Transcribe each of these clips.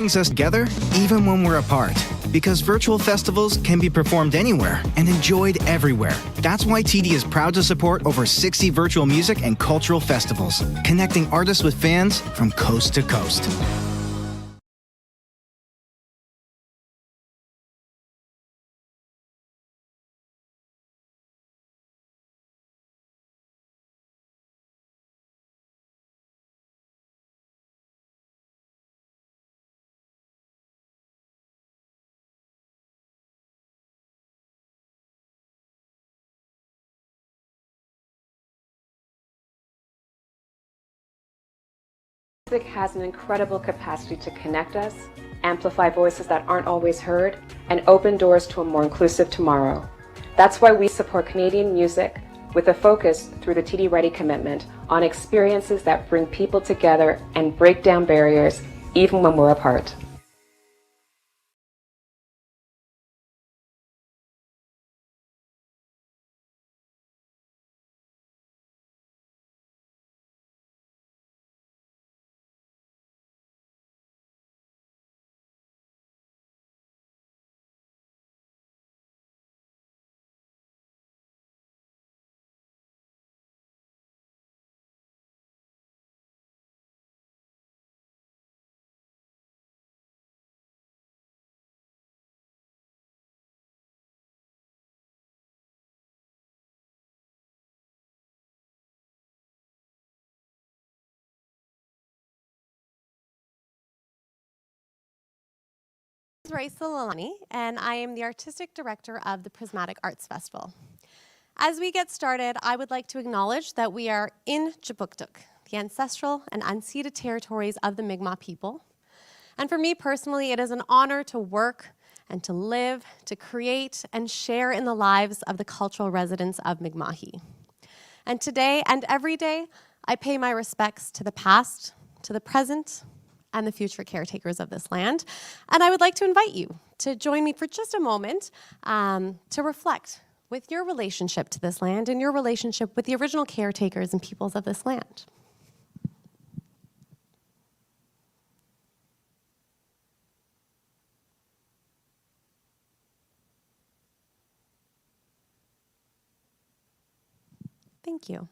brings us together even when we're apart. Because virtual festivals can be performed anywhere and enjoyed everywhere. That's why TD is proud to support over 60 virtual music and cultural festivals, connecting artists with fans from coast to coast. Music has an incredible capacity to connect us, amplify voices that aren't always heard, and open doors to a more inclusive tomorrow. That's why we support Canadian music with a focus through the TD Ready commitment on experiences that bring people together and break down barriers even when we're apart. Raisa Lalani, and I am the Artistic Director of the Prismatic Arts Festival. As we get started, I would like to acknowledge that we are in Kjipuktuk, the ancestral and unceded territories of the Mi'kmaq people. And for me personally, it is an honor to work and to live, to create and share in the lives of the cultural residents of Mi'kmaq. And today and every day, I pay my respects to the past, to the present, and the future caretakers of this land. And I would like to invite you to join me for just a moment to reflect with your relationship to this land and your relationship with the original caretakers and peoples of this land. Thank you.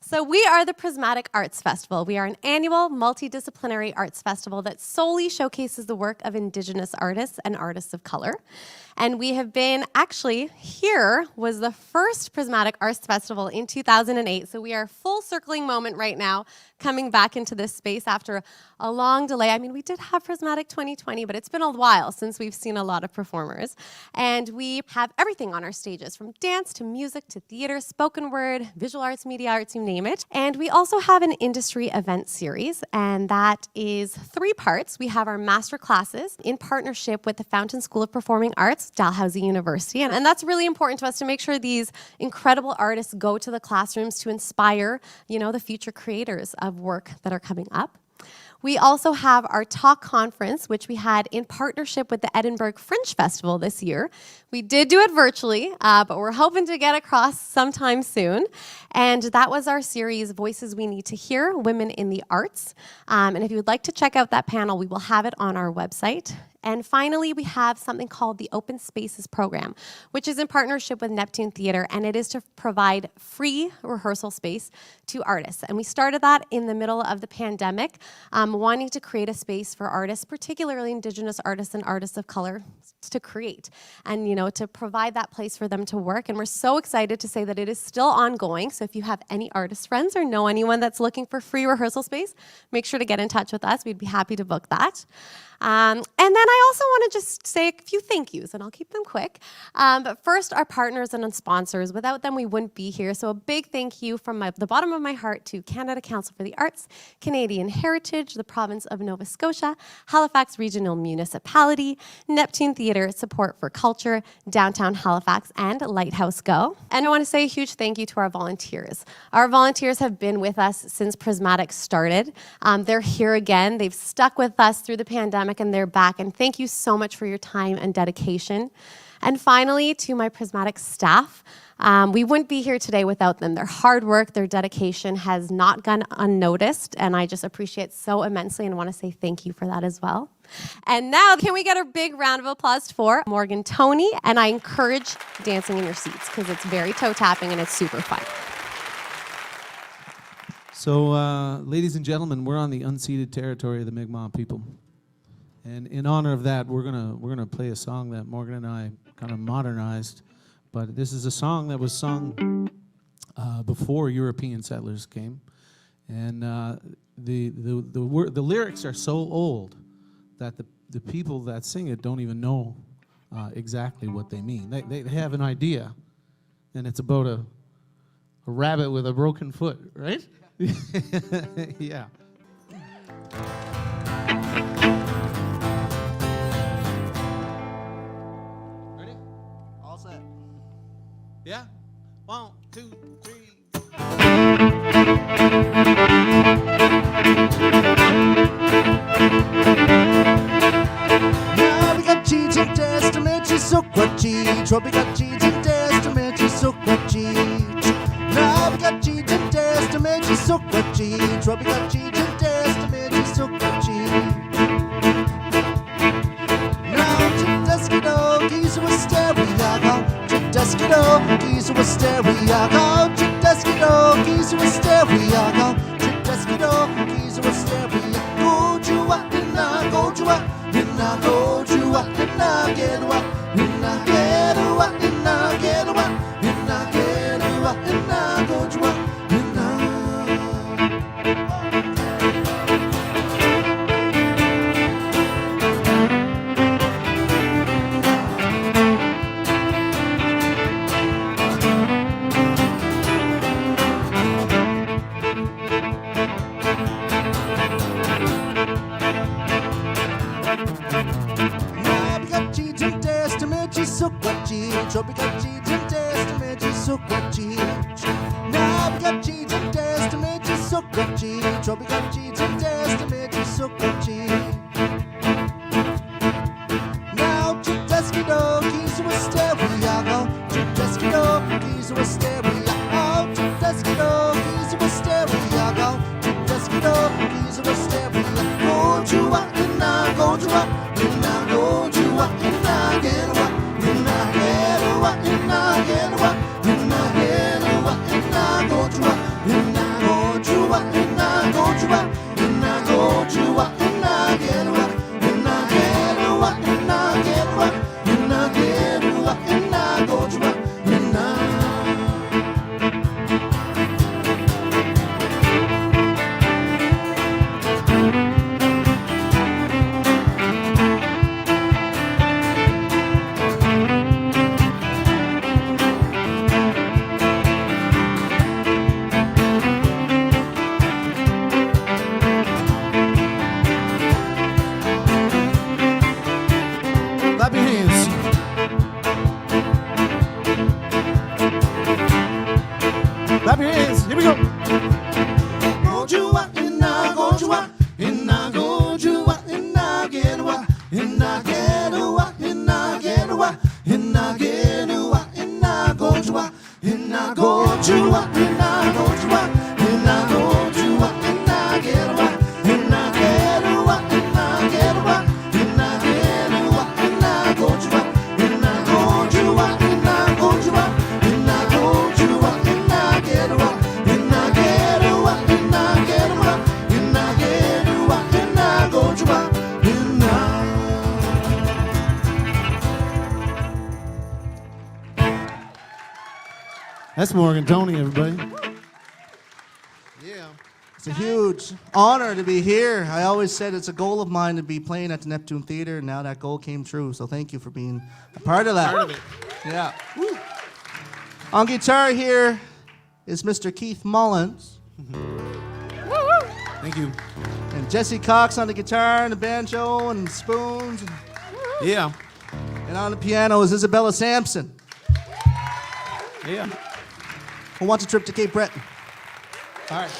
So we are the Prismatic Arts Festival. We are an annual multidisciplinary arts festival that solely showcases the work of Indigenous artists and artists of color. And we have been, actually, here was the first Prismatic Arts Festival in 2008. So we are full circling moment right now, coming back into this space after a long delay. I mean, we did have Prismatic 2020, but it's been a while since we've seen a lot of performers. And we have everything on our stages, from dance to music to theater, spoken word, visual arts, media arts, you name it. And we also have an industry event series, and that is 3 parts. We have our master classes in partnership with the Fountain School of Performing Arts, Dalhousie University. And that's really important to us to make sure these incredible artists go to the classrooms to inspire, the future creators of work that are coming up. We also have our talk conference, which we had in partnership with the Edinburgh Fringe Festival this year. We did do it virtually, but we're hoping to get across sometime soon. And that was our series, Voices We Need to Hear, Women in the Arts. And if you would like to check out that panel, we will have it on our website. And finally, we have something called the Open Spaces Program, which is in partnership with Neptune Theatre, and it is to provide free rehearsal space to artists. And we started that in the middle of the pandemic, wanting to create a space for artists, particularly Indigenous artists and artists of color, to create and, to provide that place for them to work. And we're so excited to say that it is still ongoing. So if you have any artist friends or know anyone that's looking for free rehearsal space, make sure to get in touch with us. We'd be happy to book that. And then I also want to just say a few thank yous, and I'll keep them quick. But first, our partners and sponsors. Without them, we wouldn't be here. So a big thank you from the bottom of my heart to Canada Council for the Arts, Canadian Heritage, the province of Nova Scotia, Halifax Regional Municipality, Neptune Theatre, Support for Culture, Downtown Halifax, and Lighthouse Go. And I want to say a huge thank you to our volunteers. Our volunteers have been with us since Prismatic started. They're here again. They've stuck with us through the pandemic, and they're back. And thank you so much for your time and dedication. And finally, to my Prismatic staff, we wouldn't be here today without them. Their hard work, their dedication has not gone unnoticed, and I just appreciate so immensely and want to say thank you for that as well. And now, can we get a big round of applause for Morgan Toney? And I encourage dancing in your seats because it's very toe tapping and it's super fun. So, ladies and gentlemen, we're on the unceded territory of the Mi'kmaq people. And in honor of that, we're gonna play a song that Morgan and I kind of modernized. But this is a song that was sung before European settlers came, and the lyrics are so old that the people that sing it don't even know exactly what they mean. They have an idea, and it's about a rabbit with a broken foot, right? Yeah. Yeah? 1, 2, 3. Now we got cheats and testament, you so what cheats. We got cheats and testament, you so what cheats. Now we got cheats and testament, you so what cheats. We got cheats and testament, you so what cheats. Now to dusky doggies with stereo. Dusky doggies with stereo, dusky doggies with stereo, dusky doggies with stereo. Go to what and I go to what, and I go to what and I get what, and I get what and I get what, and I get what and I go to what, and I. So what cheats, we got cheats and testament, so what cheats. Now we got cheats and testament, so what cheats. We got cheats and testament, so what cheats. Now to dusky doggies with stereo, to dusky doggies with stereo, to dusky doggies with stereo, to dusky doggies with stereo. Go to what and I go to what, and I go to what and I get what. And I get what, and I get what, and I get what, and I go to what, and I go to what, and I go to what, and I go to what, and I get what, and I get what, and I get what, and I get what, and I go to what, and I. Clap your hands. Clap your hands. Here we go. Go to what, and I go to what, and I go to what, and I get what, and I get what, and I get what, and I get what, and I go to what, and I go to what, and I go to what, and I go to what, and I get what, and I get what, and I get what, and I get what, and I go to what, and I go to what, and I go to what, and I go to what, and I get what, and I get what, and I get what, and I get what, and I go to what, and I. That's Morgan Toney, everybody. Yeah. It's a huge honor to be here. I always said it's a goal of mine to be playing at the Neptune Theater, and now that goal came true. So thank you for being a part of that. Part of it. Yeah. Woo. On guitar here is Mr. Keith Mullins. Thank you. And Jesse Cox on the guitar and the banjo and spoons. Yeah. And on the piano is Isabella Samson. Yeah. Who wants a trip to Cape Breton? All right.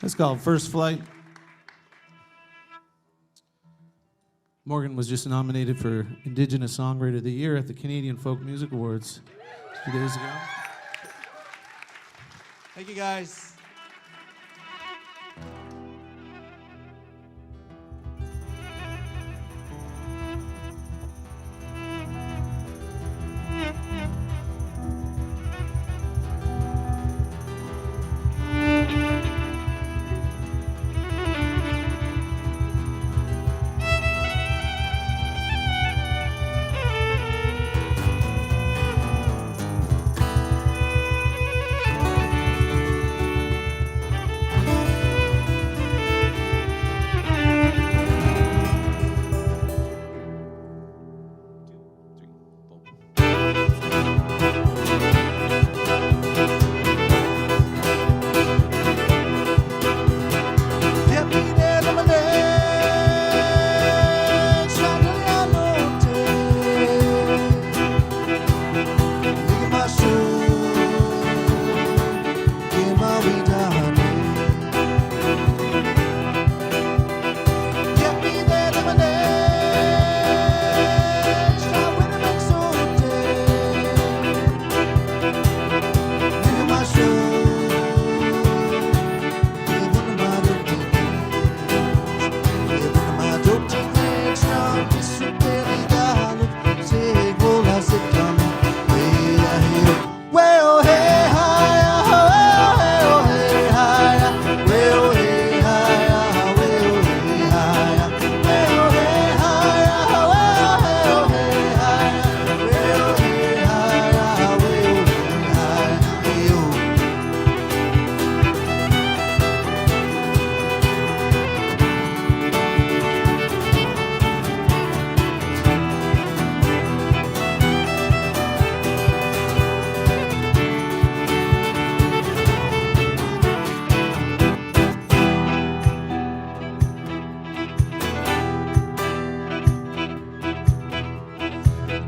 That's called First Flight. Morgan was just nominated for Indigenous Songwriter of the Year at the Canadian Folk Music Awards 2 days ago. Thank you, guys.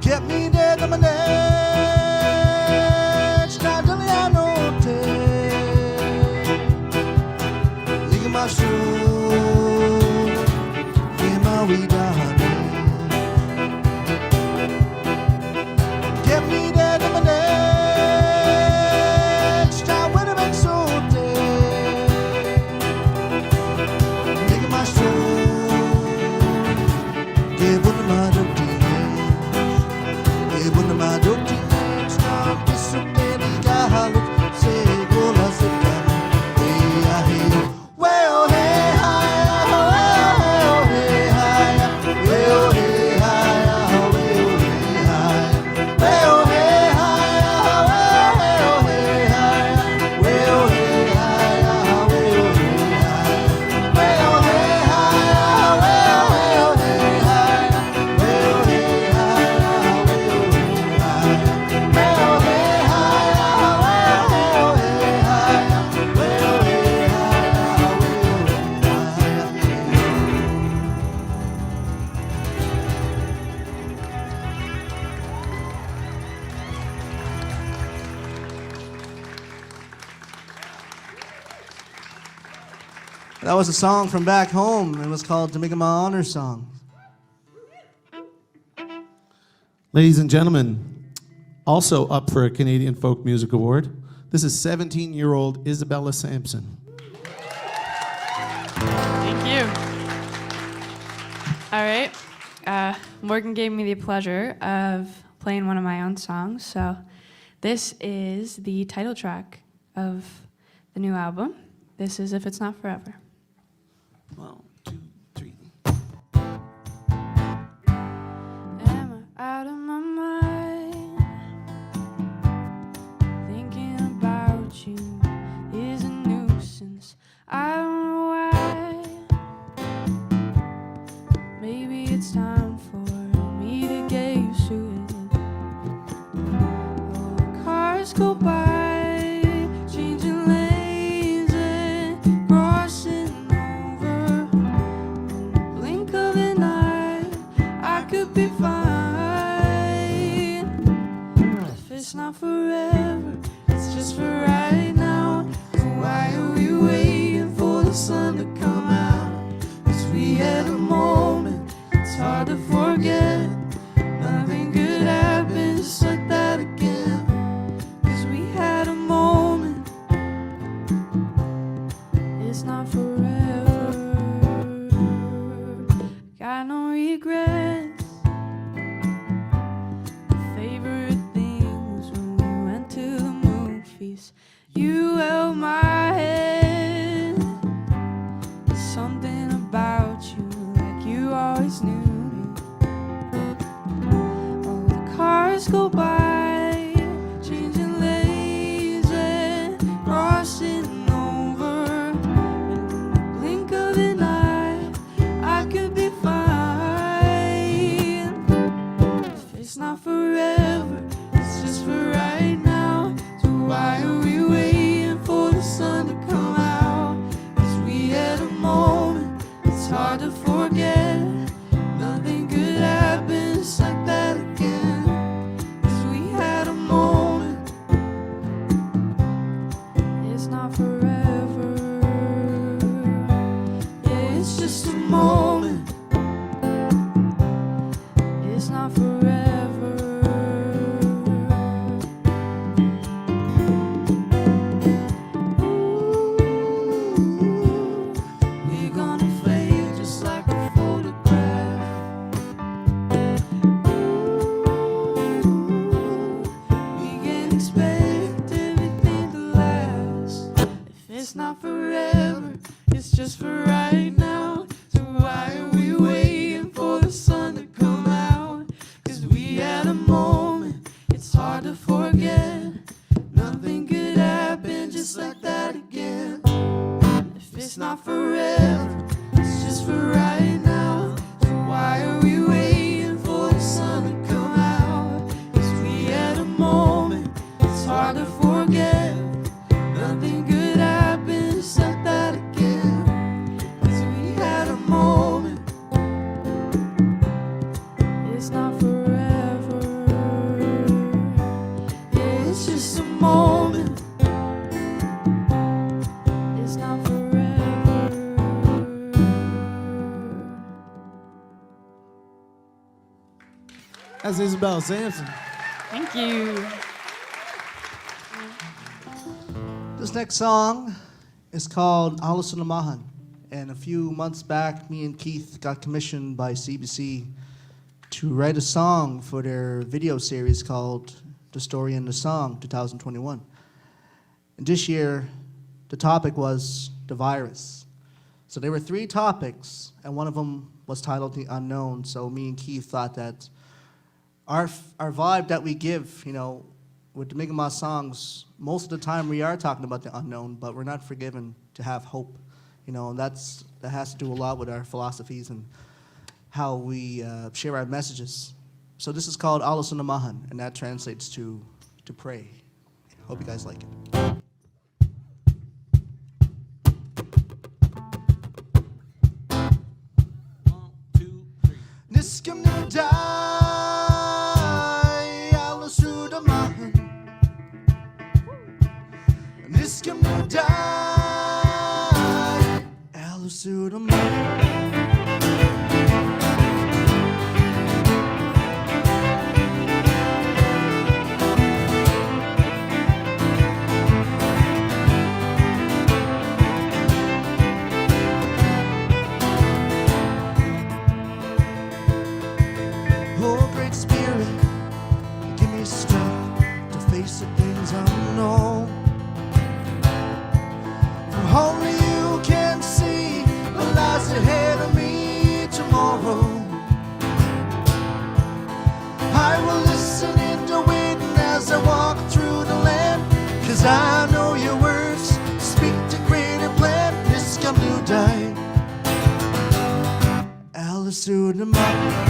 Get me there, the manage, Cantaliano te. Liga my shoe, in my vida. Get me there, the manage, Cantaliano te. Liga my shoe, give one of my when my dirty name's not disappearing, I look, say, go, I sit down, hey, I hear, well, hey, hi, well, hey, hi, well, hey, hi, well, hey, hi, well, hey, hi, well, hey, hi, well, hey, hi, well, hey, hi, well, hey, hi, well, hey, hi, well, hey, hi. That was a song from back home. It was called Jamaica Honor Song. Ladies and gentlemen, also up for a Canadian Folk Music Award, this is 17-year-old Isabella Samson. Thank you. All right. Morgan gave me the pleasure of playing one of my own songs. So this is the title track of the new album. This is If It's Not Forever. 1, 2, 3. Am I out of my mind? Thinking about you is a nuisance. I don't know why. Maybe it's time for me to get used to it. Oh, the cars go by, changing lanes and crossing over. In the blink of an eye, I could be fine. If it's not forever, it's just for right now. So why are we waiting for the You held my hand. There's something about you, like you always knew me. Oh, the cars go by, changing lanes and crossing over. In the blink of an eye, I could be fine. If it's not forever, it's just for right now. So why are we waiting for the sun to come out? 'Cause we had a moment, it's hard to forget. Nothing could happen just like that again. 'Cause we had a moment, it's not forever. Yeah, it's just a moment, it's not forever. We're gonna fade just like a photograph. We can't expect everything to last. If it's not forever, it's just for right now. So why are we waiting for the sun to come out? 'Cause we had a moment, it's hard to forget. Nothing could happen just like that again. If it's not forever, it's just for right now. So why are we waiting for the sun to come out? 'Cause we had a moment, it's hard to forget. Nothing could happen just like that again. 'Cause we had a moment, it's not forever. Yeah, it's just a moment, it's not forever. That's Isabella Samson. Thank you. This next song is called Alusunamahan. And a few months back, me and Keith got commissioned by CBC to write a song for their video series called The Story and the Song 2021. And this year, the topic was the virus. So there were 3 topics, and one of them was titled The Unknown. So me and Keith thought that our vibe that we give, you know, with the Mi'kmaq songs, most of the time we are talking about the unknown, but we're not forgiven to have hope. You know, and that has to do a lot with our philosophies and how we share our messages. So this is called Alusunamahan, and that translates to pray. Hope you guys like it. Niskim dai Alusunamahan. Niskim dai Alusunamahan. Oh, Great Spirit, give me strength to face the things unknown. For only you can see what lies ahead of me tomorrow. I will listen in the wind as I walk through the land, 'cause I know your words speak the greater plan. This come new day, Alusunamahan.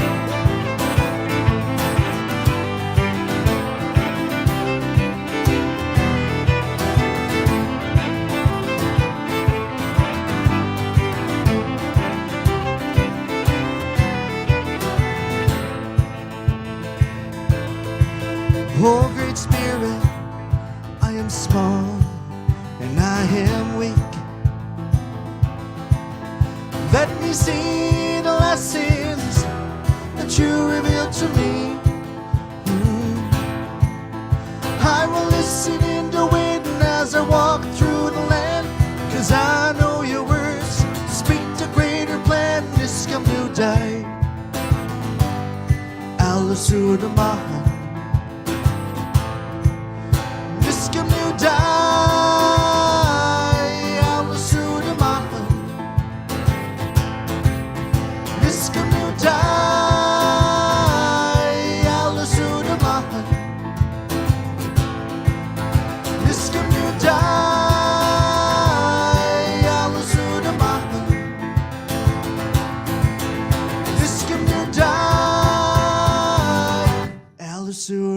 Oh, Great Spirit, I am small and I am weak. Let me see the lessons that you revealed to me. I will listen in the wind as I walk through the land, 'cause I know your words speak the greater plan. This come new day, Alusunamahan. This come new day.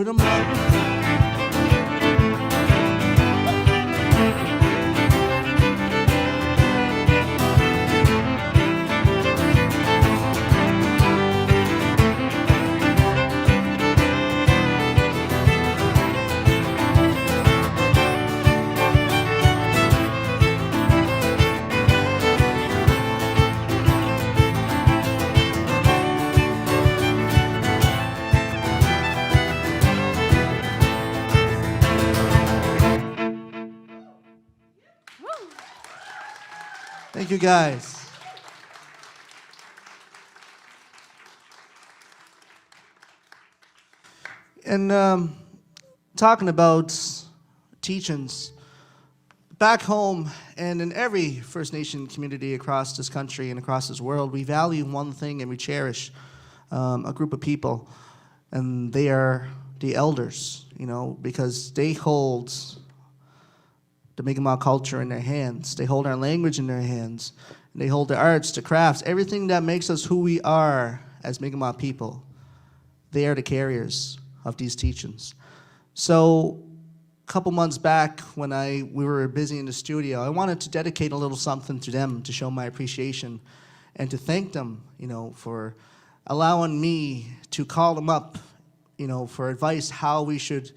through the mud. Thank you, guys. And talking about teachings, back home and in every First Nation community across this country and across this world, we value one thing and we cherish a group of people, and they are the elders, you know, because they hold the Mi'kmaq culture in their hands. They hold our language in their hands. And they hold the arts, the crafts, everything that makes us who we are as Mi'kmaq people. They are the carriers of these teachings. So a couple months back when we were busy in the studio, I wanted to dedicate a little something to them to show my appreciation and to thank them, you know, for allowing me to call them up, you know, for advice how we should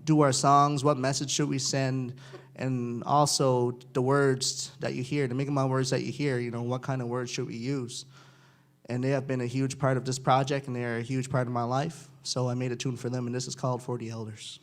do our songs, what message should we send, and also the words that you hear, the Mi'kmaq words that you hear, you know, what kind of words should we use? And they have been a huge part of this project, and they are a huge part of my life. So I made a tune for them, and this is called For the Elders.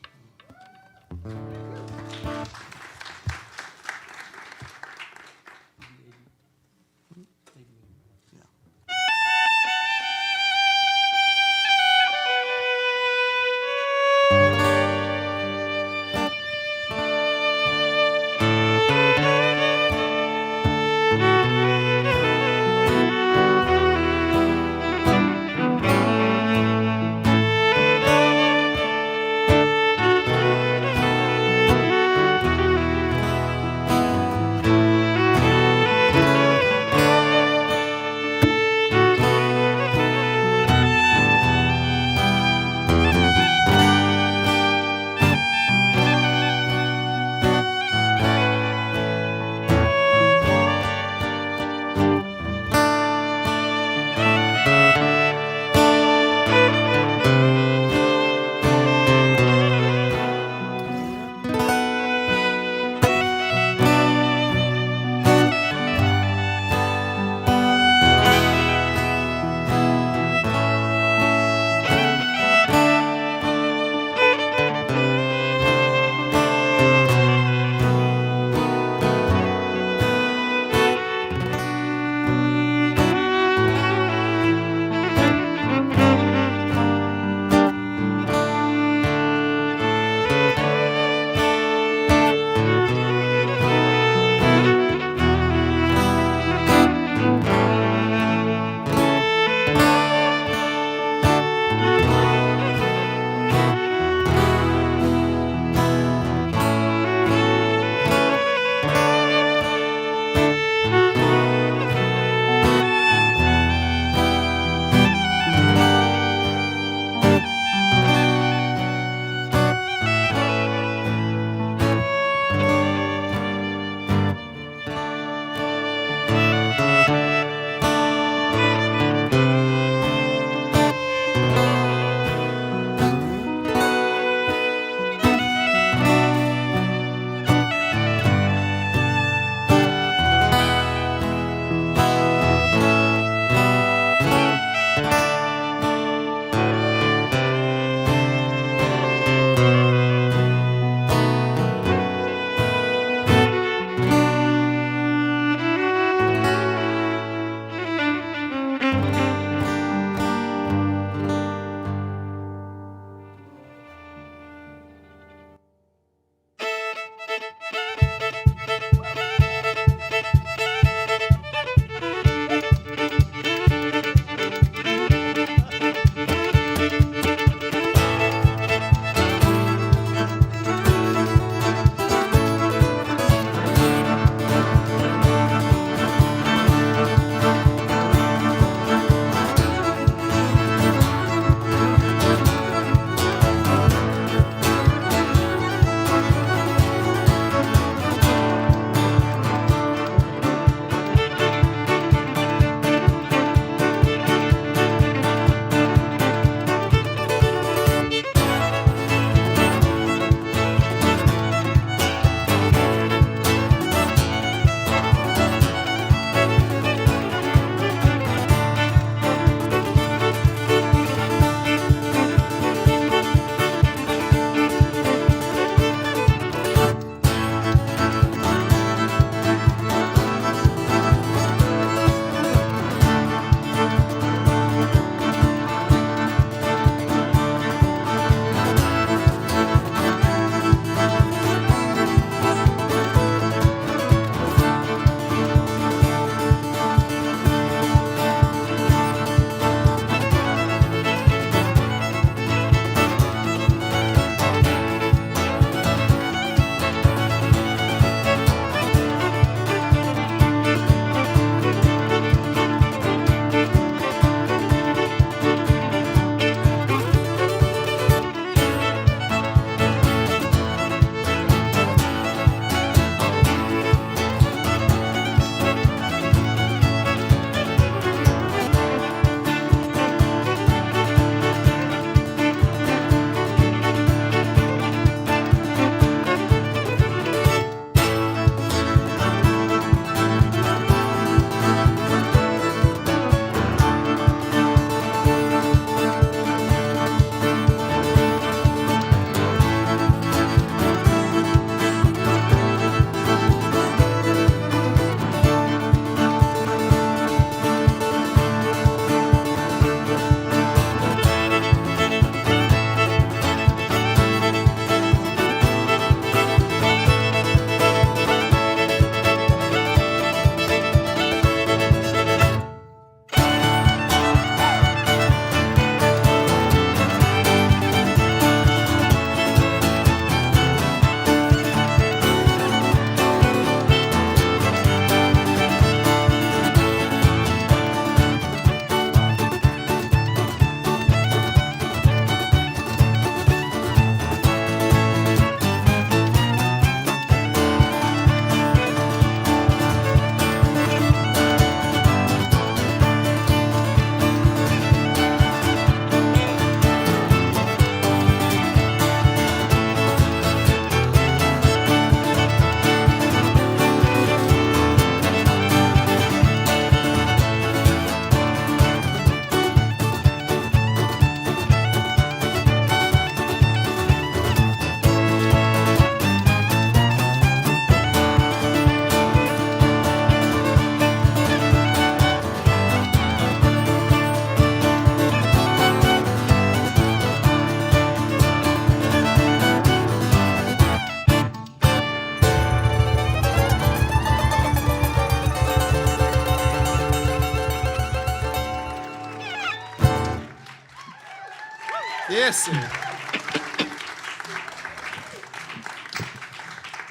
Yes, sir.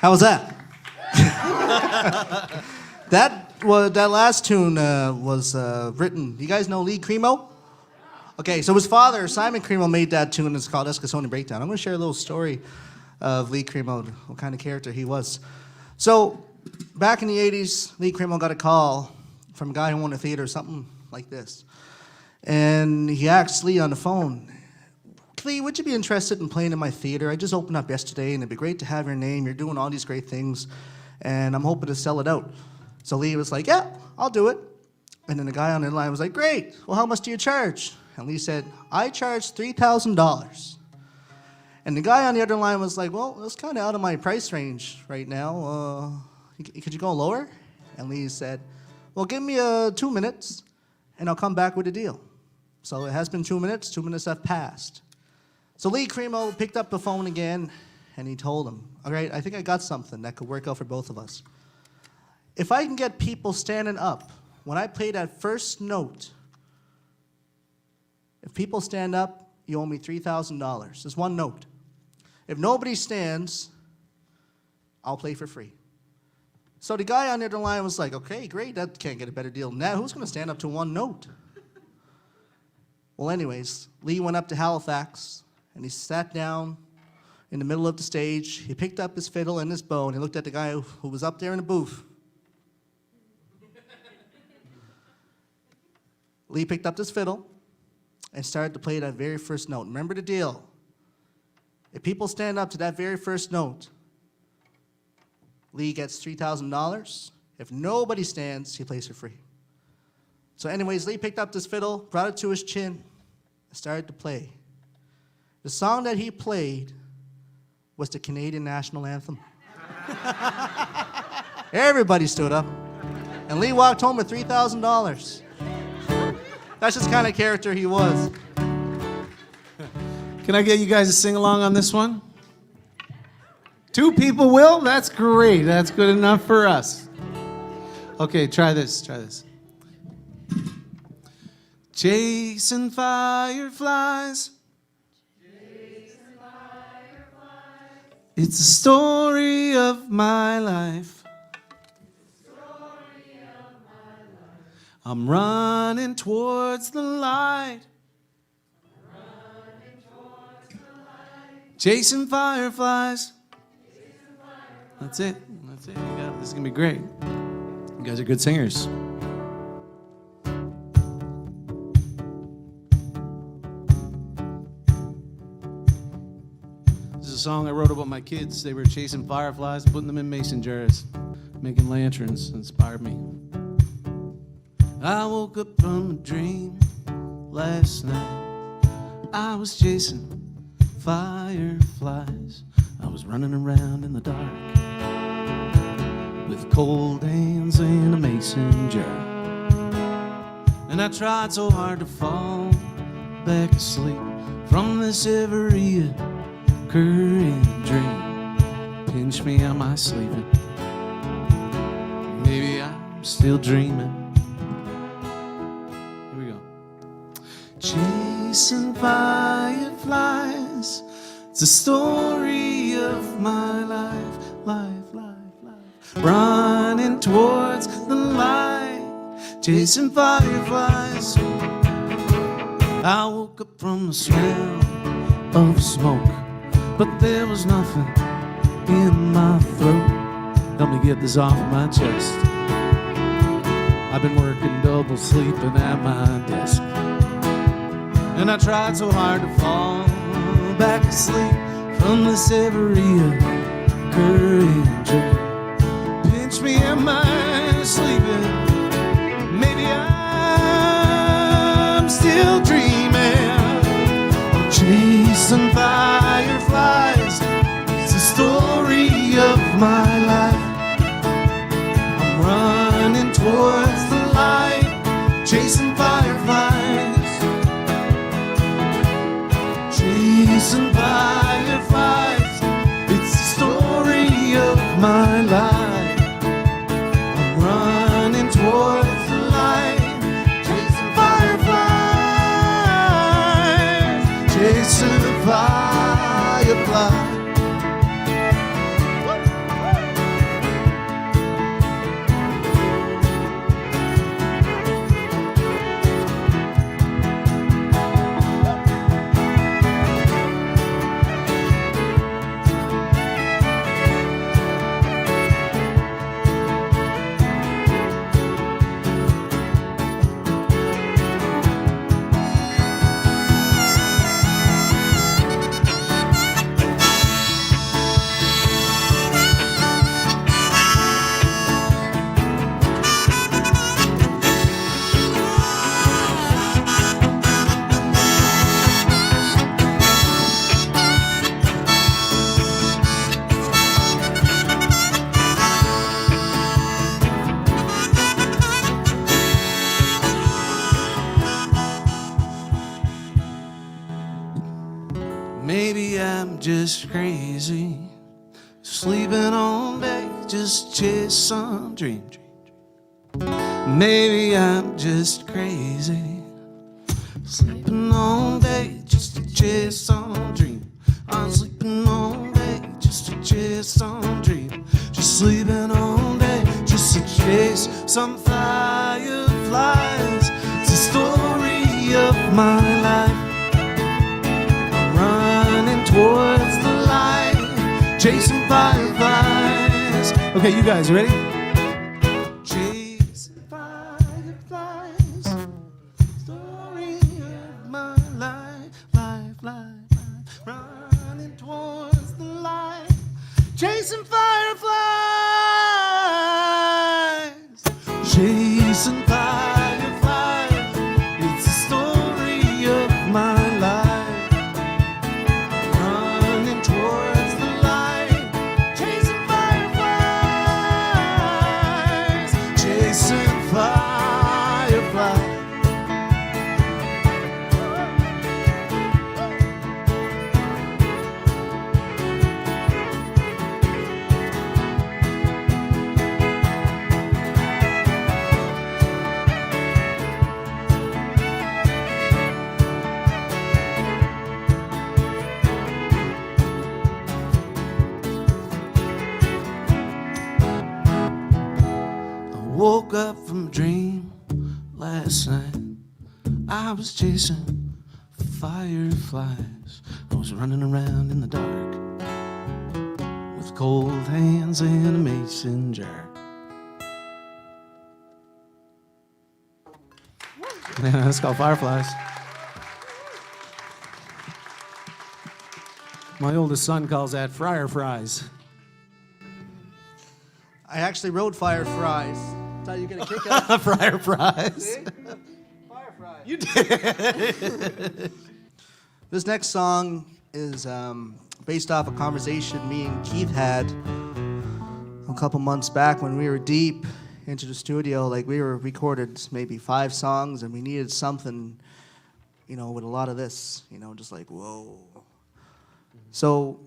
How was that? That last tune was written. You guys know Lee Cremo? Okay, so his father, Simon Cremo, made that tune. It's called Eskasoni Breakdown. I'm going to share a little story of Lee Cremo, what kind of character he was. So, back in the 80s, Lee Cremo got a call from a guy who owned a theater, something like this. And he asked Lee on the phone, Lee, would you be interested in playing in my theater? I just opened up yesterday, and it'd be great to have your name. You're doing all these great things, and I'm hoping to sell it out. So Lee was like, yeah, I'll do it. And then the guy on the line was like, great. Well, how much do you charge? And Lee said, I charge $3,000. And the guy on the other line was like, well, that's kind of out of my price range right now. Could you go lower? And Lee said, well, give me 2 minutes, and I'll come back with a deal. So it has been 2 minutes. 2 minutes have passed. So Lee Cremo picked up the phone again, and he told him, all right, I think I got something that could work out for both of us. If I can get people standing up when I play that first note, if people stand up, you owe me $3,000. There's one note. If nobody stands, I'll play for free. So the guy on the other line was like, okay, great, that can't get a better deal than that. Who's going to stand up to one note? Well, anyways, Lee went up to Halifax, and he sat down in the middle of the stage. He picked up his fiddle and his bow, and he looked at the guy who was up there in the booth. Lee picked up his fiddle and started to play that very first note. Remember the deal. If people stand up to that very first note, Lee gets $3,000. If nobody stands, he plays for free. So anyways, Lee picked up this fiddle, brought it to his chin, and started to play. The song that he played was the Canadian national anthem. Everybody stood up, and Lee walked home with $3,000. That's just the kind of character he was. Can I get you guys to sing along on this one? 2 people will? That's great. That's good enough for us. Okay, try this. Chasing fireflies. It's the story of my life. I'm running towards the light. Chasing fireflies. That's it. You got it. This is going to be great. You guys are good singers. This is a song I wrote about my kids. They were chasing fireflies and putting them in mason jars, making lanterns. Inspired me. I woke up from a dream last night. I was chasing fireflies. I was running around in the dark with cold hands in a mason jar. And I tried so hard to fall back asleep from this every recurring dream. Pinch me, am I sleeping? Maybe I'm still dreaming. Chasing fireflies, it's the story of my life. Running towards the light, chasing fireflies. I woke up from the smell of smoke, but there was nothing in my throat. Help me get this off of my chest. I've been working double sleeping at my desk. And I tried so hard to fall back asleep from this every recurring dream. Pinch me, am I sleeping? Maybe I'm still dreaming. I'm chasing fireflies. It's the story of my life. I'm running towards the light, chasing fireflies. Chasing fireflies, it's the story of my life. I'm running towards the light, chasing fireflies, chasing crazy, sleeping all day, just chase some dream. Maybe I'm just crazy, sleeping all day just to chase some dream. I'm sleeping all day just to chase some dream. Just sleeping all day just to chase some fireflies. It's the story of my life. I'm running towards the light, chasing fireflies. Okay, you guys ready? Chasing fireflies, story of my life, running towards the light, chasing fireflies, chasing fireflies. It's the story of my life, running towards the light, chasing fireflies, chasing fireflies. Woke up from a dream last night. I was chasing fireflies. I was running around in the dark with cold hands and a mason jar. Man, that's called Fireflies. My oldest son calls that fryer fries. I actually wrote Fire Fries. Thought you get a kick out of Fryer fries. Fire Fries. You did. This next song is based off a conversation me and Keith had a couple months back when we were deep into the studio. Like, we were recorded maybe 5 songs, and we needed something, you know, with a lot of this, you know, just like, whoa. So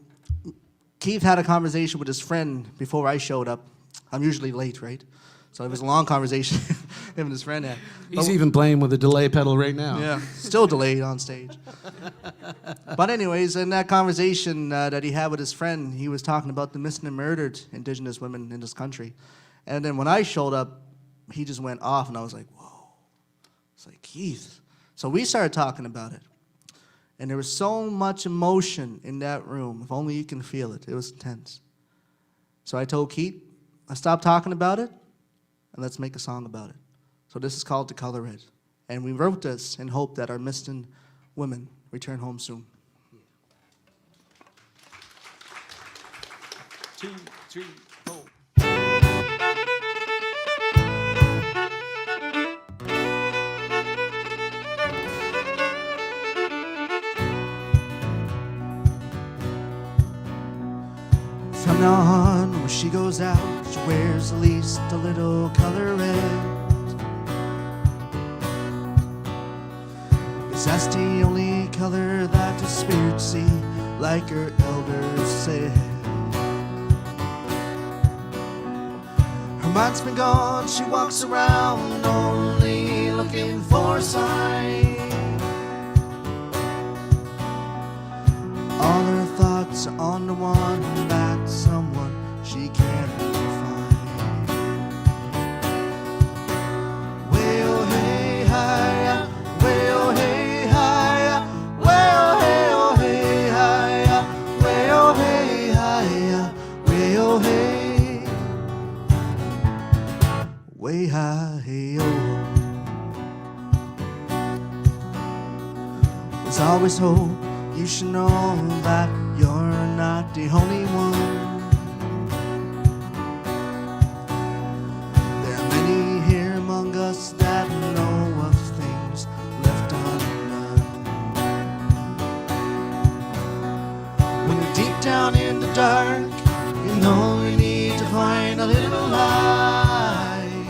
Keith had a conversation with his friend before I showed up. I'm usually late, right? So it was a long conversation him and his friend had. He's even playing with a delay pedal right now. Yeah, still delayed on stage. But anyways, in that conversation that he had with his friend, he was talking about the missing and murdered Indigenous women in this country. And then when I showed up, he just went off, and I was like, whoa. It's like, Keith. So we started talking about it. And there was so much emotion in that room. If only you can feel it. It was intense. So I told Keith, let's stop talking about it, and let's make a song about it. So this is called To Color It. And we wrote this in hope that our missing women return home soon. 2, 3, 4. From now on, when she goes out, she wears at least a little color red. 'Cause that's the only color that the spirits see, like her elders said. Her mind's been gone, she walks around only looking for a sign. All her thoughts are on the one that someone she can't find. Way oh hey hi, way oh hey hi, way oh hey oh hey hi, way oh hey hi, way oh hey, way hi hey oh. There's always hope. You should know that you're not the only one. There are many here among us that know of things left undone. When you're deep down in the dark, you know you need to find a little light.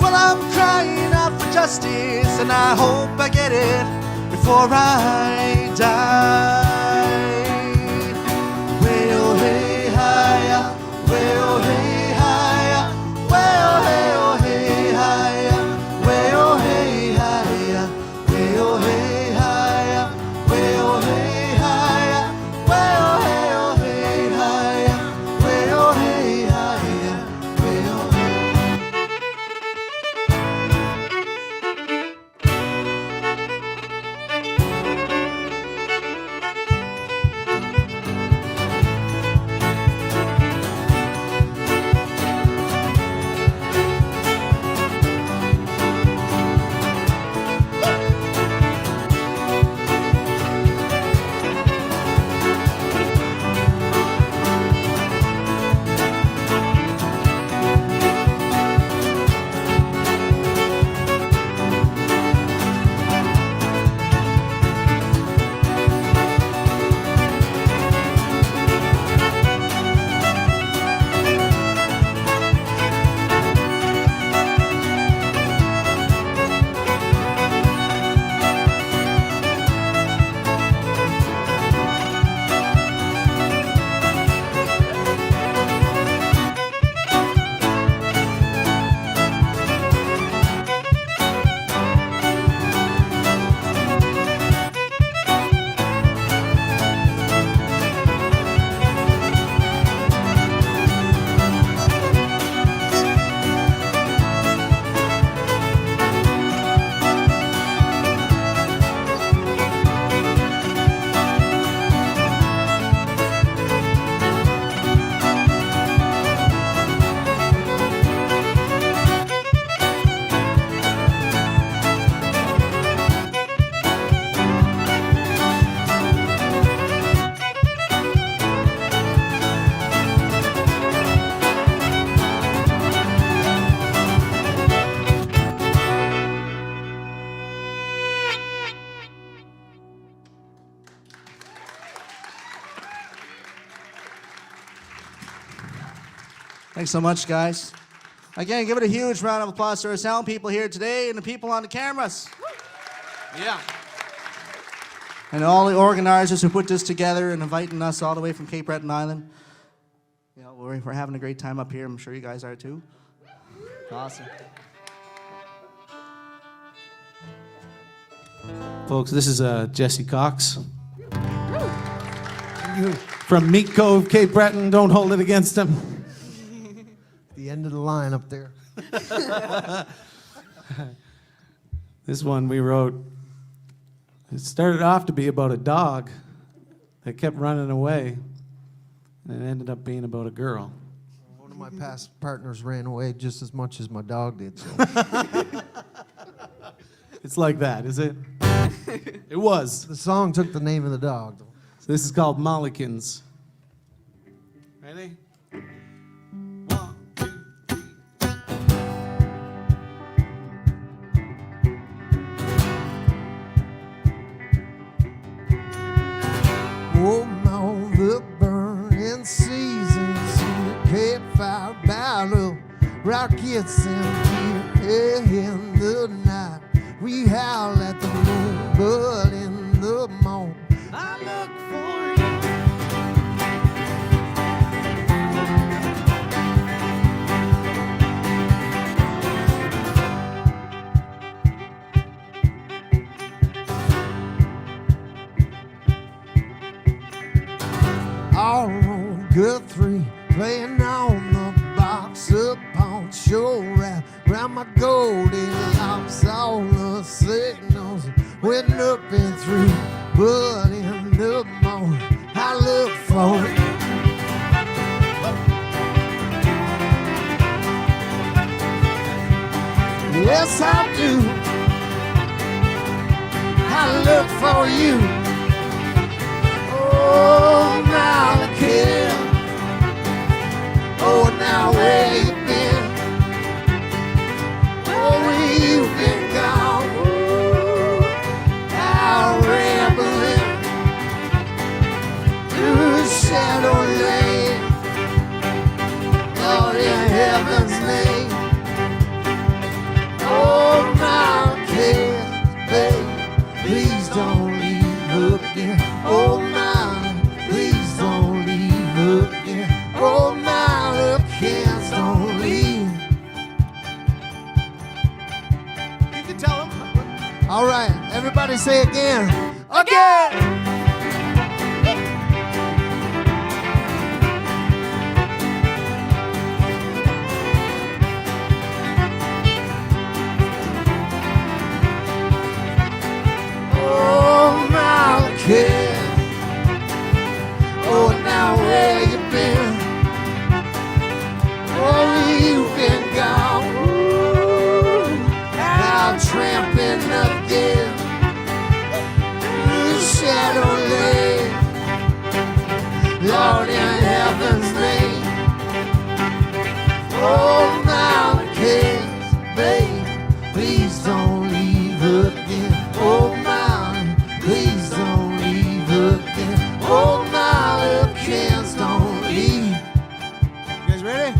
Well, I'm crying out for justice, and I hope I get it before I die. Thanks so much, guys. Again, give it a huge round of applause to our sound people here today and the people on the cameras. Yeah. And all the organizers who put this together and inviting us all the way from Cape Breton Island. You know, we're having a great time up here. I'm sure you guys are too. Awesome. Folks, this is Jesse Cox. From Meat Cove, Cape Breton. Don't hold it against him. The end of the line up there. This one we wrote, it started off to be about a dog that kept running away, and it ended up being about a girl. One of my past partners ran away just as much as my dog did. So. It's like that, is it? It was. The song took the name of the dog. Though. So this is called Mollikins. Ready? Oh, now the burning seasons in the campfire battle, rockets and beer in the night. We howl at the moon, but in the morning I look for you. All on Guthrie, playing on the box upon shore wrap round my Goldilocks. All the signals went up and through, but in the morning I look for it. Yes, I do. I look for you. Oh, now I care. Oh, now where you been? Oh, where you been gone? Ooh, now rambling through the shadow lane. Lord, in heaven's name. Oh, now I care, babe. Please don't leave again. Oh, my. Oh, my little kids don't leave. You can tell them. All right, everybody say again. Again! Oh, my little kids. Oh, now where you been? Oh, you've been gone. Ooh, now tramping again through the shadow lane. Lord, in heaven's name. Oh, now the kids, babe, please don't leave again. Oh, my, please don't leave again. Oh, my little kids don't leave. You guys ready?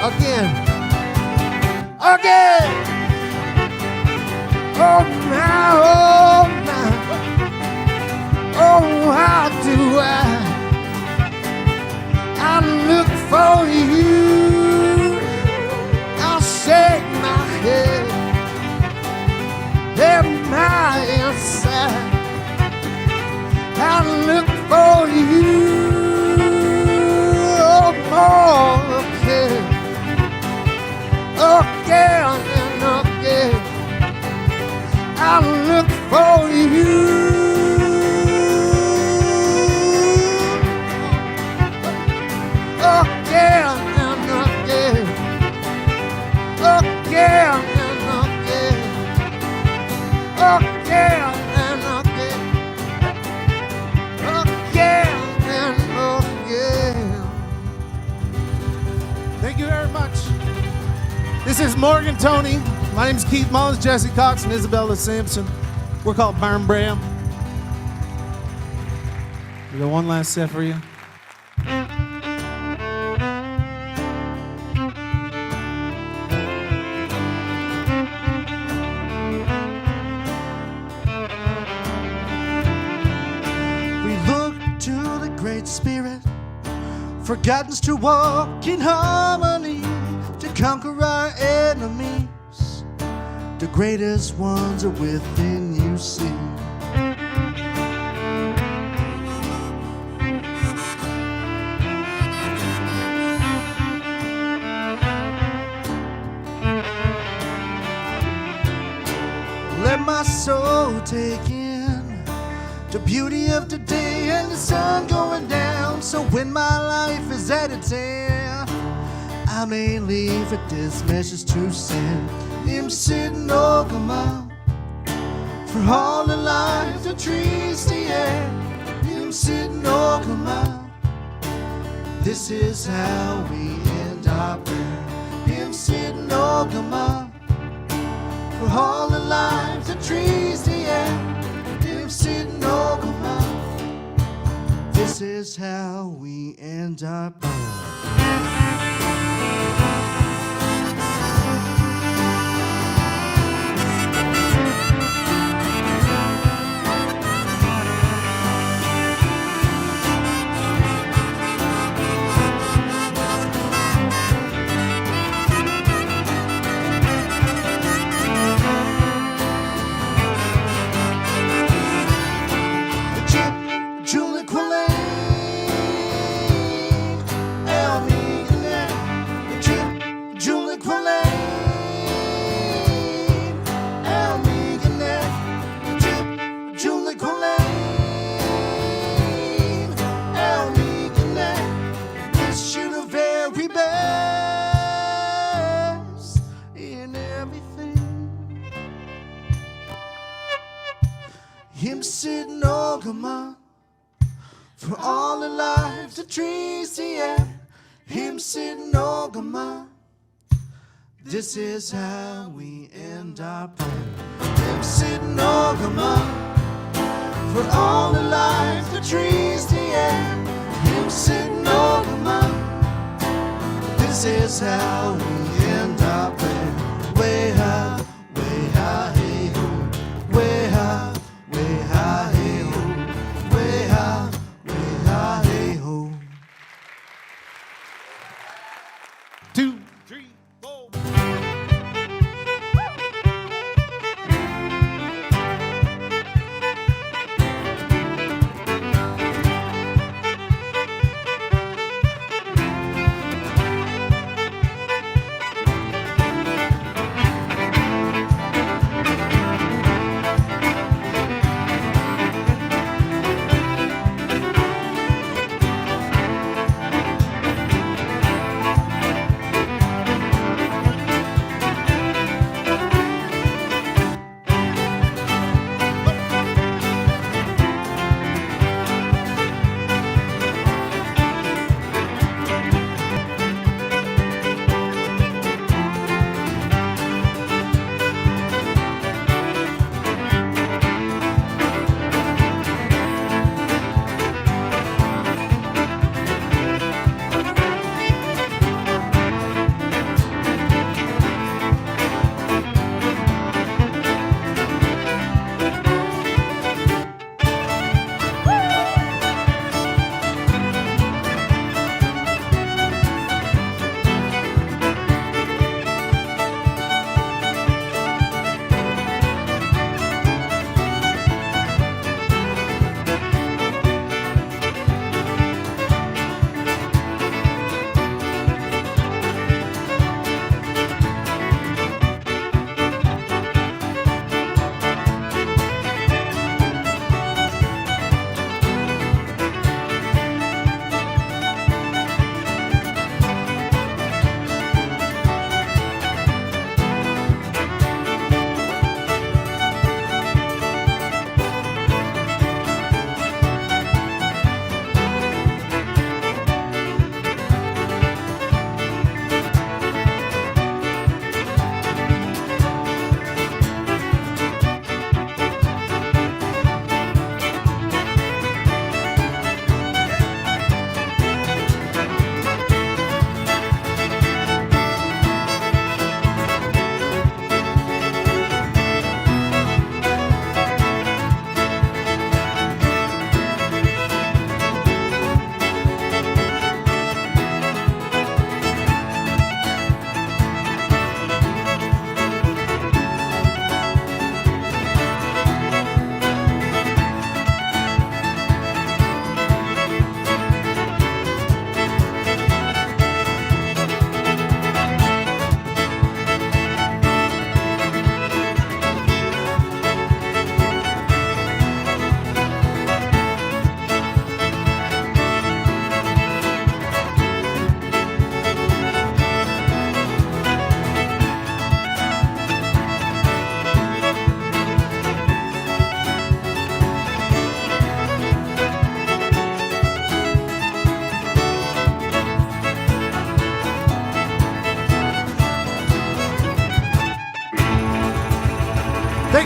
Again. Again. Oh, now, oh, now. Oh, how do I look for you. I'll shake my head. And my inside. I look for you. Oh, more again, again and again. I look for you. Again and again. Again and again. Again and again. Again and again. Thank you very much. This is Morgan Toney. My name is Keith Mullins, Jesse Cox, and Isabella Samson. We're called Barn Bram. We got one last set for you. Great Spirit, for guidance to walk in harmony, to conquer our enemies. The greatest ones are within you, see. Let my soul take in the beauty of the day and the sun going down. So when my life is at its end, I may leave with this message to send. Him sitting over my, for all the life, the trees, the air. Him sitting over my, this is how we end our prayer. Him sitting over my, for all the life, the trees, the air. Him sitting over my, this is how we end our prayer. Him sitting over my, for all the life, the trees, the air. Him sitting over my, this is how we end our prayer. Him sitting over my, for all the life, the trees, the air. Him sitting over my, this is how we end our prayer. Way high, hey ho, way high. Way high, hey ho, way high, hey ho. 2, 3, 4.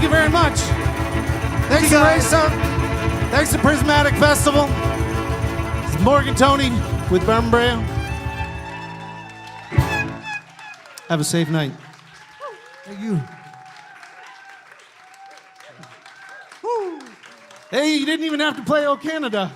you very much. Thanks to Raisa. Thanks to Prismatic Festival. This is Morgan Toney with Bernbrea. Have a safe night. Thank you. Hey, you didn't even have to play O Canada.